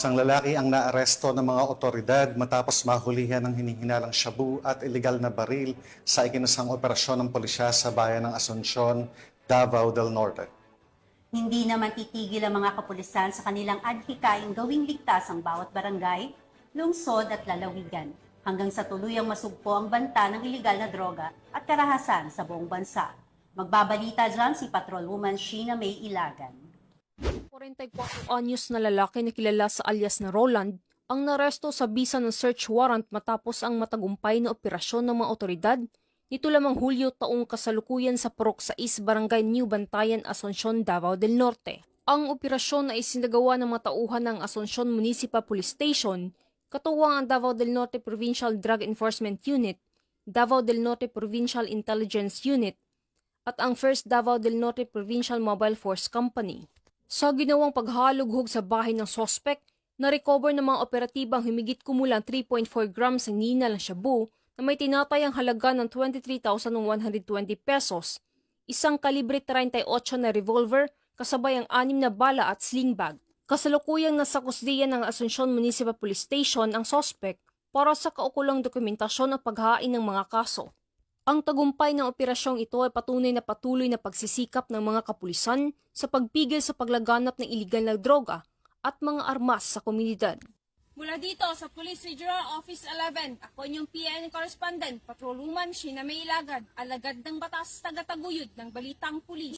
Isang lalaki ang naaresto ng mga otoridad matapos mahulihan ng hinihinalang shabu at ilegal na baril sa ikinasang operasyon ng pulisya sa bayan ng Asuncion, Davao del Norte. Hindi naman titigil ang mga kapulisan sa kanilang adhikaing gawing ligtas ang bawat barangay, lungsod at lalawigan hanggang sa tuluyang masugpo ang banta ng ilegal na droga at karahasan sa buong bansa. Magbabalita dyan si Patrolwoman Sheena May Ilagan. 44 anyos na lalaki na kilala sa alias na Roland ang naresto sa bisa ng search warrant matapos ang matagumpay na operasyon ng mga otoridad nito lamang Hulyo taong kasalukuyan sa Purok 6, Barangay New Bantayan, Asuncion, Davao del Norte. Ang operasyon ay isinagawa ng mga tauhan ng Asuncion Municipal Police Station, katuwang ang Davao del Norte Provincial Drug Enforcement Unit, Davao del Norte Provincial Intelligence Unit, at ang 1st Davao del Norte Provincial Mobile Force Company. Sa ginawang paghalughog sa bahay ng sospek, na-recover ng mga operatibang humigit kumulang 3.4 grams ng ninal ng shabu na may tinatayang halaga ng 23,120 pesos, isang kalibre 38 na revolver kasabay ang 6 na bala at sling bag. Kasalukuyang nasa kusdiyan ng Asuncion Municipal Police Station ang sospek para sa kaukulang dokumentasyon at paghain ng mga kaso. Ang tagumpay ng operasyong ito ay patunay na patuloy na pagsisikap ng mga kapulisan sa pagpigil sa paglaganap ng iligal na droga at mga armas sa komunidad. Mula dito sa Police Regional Office 11, ako inyong PN Correspondent, Patrolwoman Sheena May Ilagan, alagad ng batas tagataguyod ng Balitang Pulis.